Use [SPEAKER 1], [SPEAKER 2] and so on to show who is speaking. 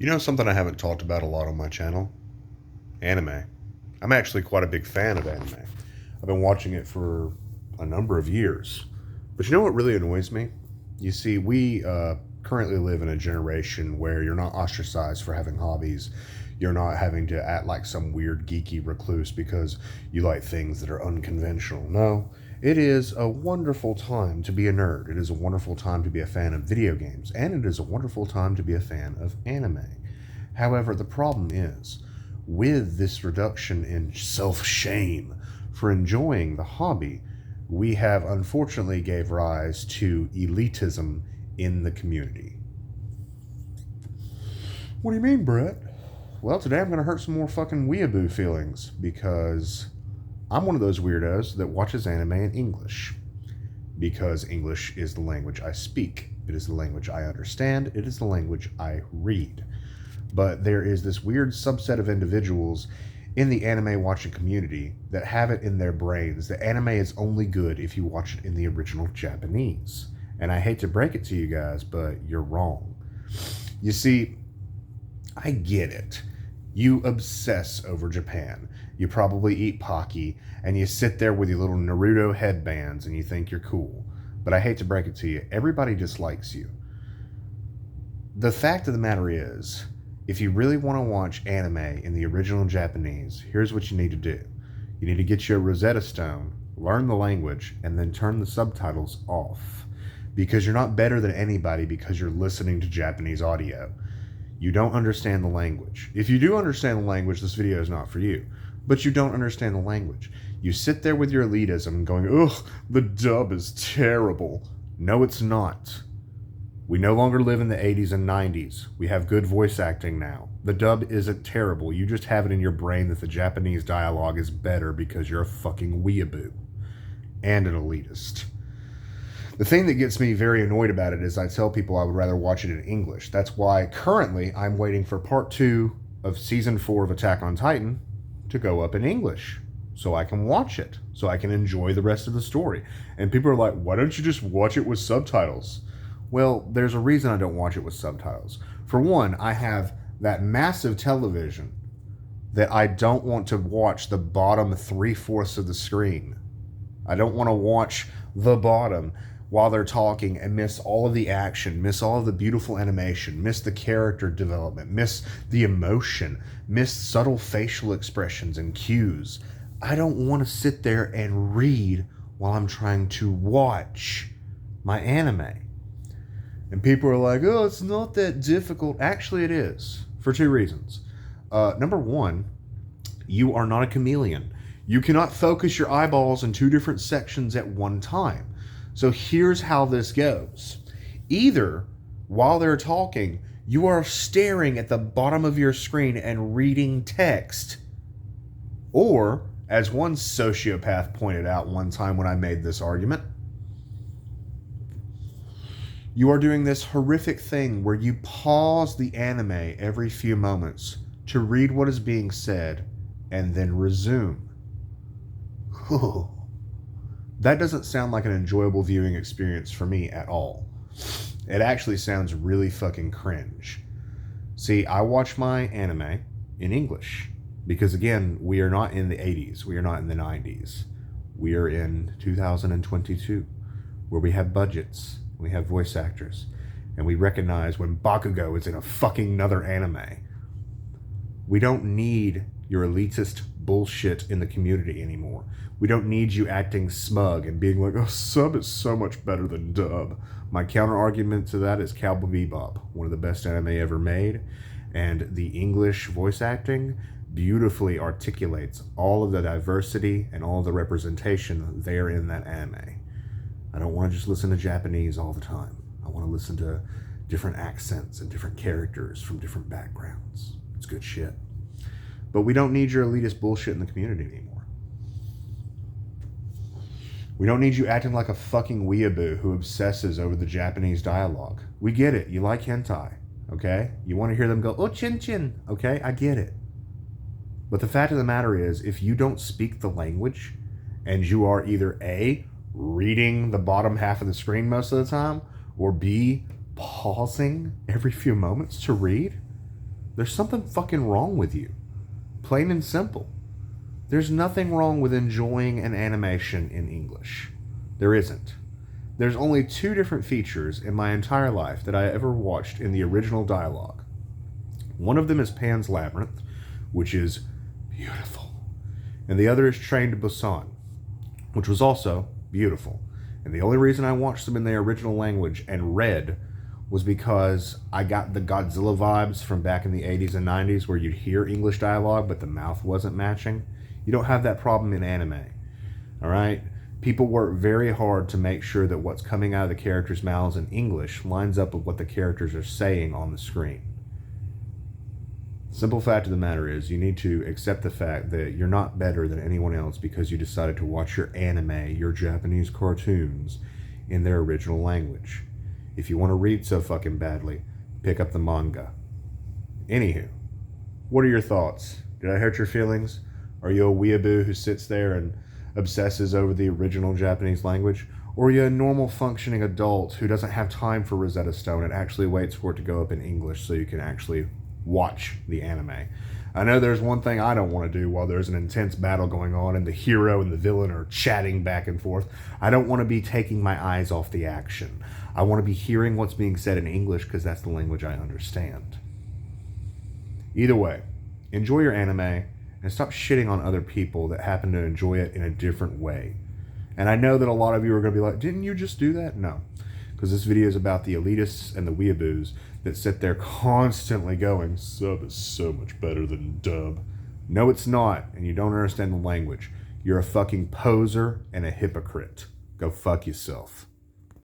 [SPEAKER 1] You know something I haven't talked about a lot on my channel? Anime. I'm actually quite a big fan of anime. I've been watching it for a number of years. But you know what really annoys me? You see, we currently live in a generation where you're not ostracized for having hobbies. You're not having to act like some weird geeky recluse because you like things that are unconventional. No, it is a wonderful time to be a nerd. It is a wonderful time to be a fan of video games. And it is a wonderful time to be a fan of anime. However, the problem is, with this reduction in self-shame for enjoying the hobby, we have unfortunately gave rise to elitism in the community. What do you mean, Brett? Well, today I'm going to hurt some more fucking weeaboo feelings because I'm one of those weirdos that watches anime in English. Because English is the language I speak. It is the language I understand. It is the language I read. But there is this weird subset of individuals in the anime watching community that have it in their brains that anime is only good if you watch it in the original Japanese. And I hate to break it to you guys, but you're wrong. You see, I get it. You obsess over Japan. You probably eat Pocky, and you sit there with your little Naruto headbands and you think you're cool. But I hate to break it to you, everybody dislikes you. The fact of the matter is, if you really want to watch anime in the original Japanese, here's what you need to do. You need to get you a Rosetta Stone, learn the language, and then turn the subtitles off. Because you're not better than anybody because you're listening to Japanese audio. You don't understand the language. If you do understand the language, this video is not for you. But you don't understand the language. You sit there with your elitism going, ugh, the dub is terrible. No, it's not. We no longer live in the 80s and 90s. We have good voice acting now. The dub isn't terrible. You just have it in your brain that the Japanese dialogue is better because you're a fucking weeaboo. And an elitist. The thing that gets me very annoyed about it is I tell people I would rather watch it in English. That's why currently I'm waiting for part 2 of season 4 of Attack on Titan to go up in English. So I can watch it. So I can enjoy the rest of the story. And people are like, why don't you just watch it with subtitles? Well, there's a reason I don't watch it with subtitles. For one, I have that massive television that I don't want to watch the bottom 3/4 of the screen. I don't want to watch the bottom while they're talking and miss all of the action, miss all of the beautiful animation, miss the character development, miss the emotion, miss subtle facial expressions and cues. I don't want to sit there and read while I'm trying to watch my anime. And people are like, oh, it's not that difficult. Actually, it is, for 2 reasons. Number one, you are not a chameleon. You cannot focus your eyeballs in 2 different sections at one time. So here's how this goes. Either, while they're talking, you are staring at the bottom of your screen and reading text. Or, as one sociopath pointed out one time when I made this argument, you are doing this horrific thing where you pause the anime every few moments to read what is being said and then resume. That doesn't sound like an enjoyable viewing experience for me at all. It actually sounds really fucking cringe. See, I watch my anime in English because, again, we are not in the 80s. We are not in the 90s. We are in 2022 where we have budgets. We have voice actors, and we recognize when Bakugo is in a fucking another anime. We don't need your elitist bullshit in the community anymore. We don't need you acting smug and being like, oh, sub is so much better than dub. My counter argument to that is Cowboy Bebop, one of the best anime ever made, and the English voice acting beautifully articulates all of the diversity and all of the representation there in that anime. I don't want to just listen to Japanese all the time. I want to listen to different accents and different characters from different backgrounds. It's good shit. But we don't need your elitist bullshit in the community anymore. We don't need you acting like a fucking weeaboo who obsesses over the Japanese dialogue. We get it. You like hentai, okay? You want to hear them go, oh, chin chin, okay? I get it. But the fact of the matter is, if you don't speak the language and you are either A, reading the bottom half of the screen most of the time, or B, pausing every few moments to read, there's something fucking wrong with you. Plain and simple. There's nothing wrong with enjoying an animation in English. There isn't. There's only 2 different features in my entire life that I ever watched in the original dialogue. One of them is Pan's Labyrinth, which is beautiful. And the other is Train to Busan, which was also beautiful. And the only reason I watched them in their original language and read was because I got the Godzilla vibes from back in the 80s and 90s where you'd hear English dialogue but the mouth wasn't matching. You don't have that problem in anime. Alright? People work very hard to make sure that what's coming out of the characters' mouths in English lines up with what the characters are saying on the screen. Simple fact of the matter is, you need to accept the fact that you're not better than anyone else because you decided to watch your anime, your Japanese cartoons, in their original language. If you want to read so fucking badly, pick up the manga. Anywho, what are your thoughts? Did I hurt your feelings? Are you a weeaboo who sits there and obsesses over the original Japanese language? Or are you a normal functioning adult who doesn't have time for Rosetta Stone and actually waits for it to go up in English so you can actually watch the anime? I know there's one thing I don't want to do while there's an intense battle going on and the hero and the villain are chatting back and forth. I don't want to be taking my eyes off the action. I want to be hearing what's being said in English because that's the language I understand. Either way, enjoy your anime and stop shitting on other people that happen to enjoy it in a different way. And I know that a lot of you are going to be like, didn't you just do that? No. Because this video is about the elitists and the weeaboos that sit there constantly going, sub is so much better than dub. No, it's not, and you don't understand the language. You're a fucking poser and a hypocrite. Go fuck yourself.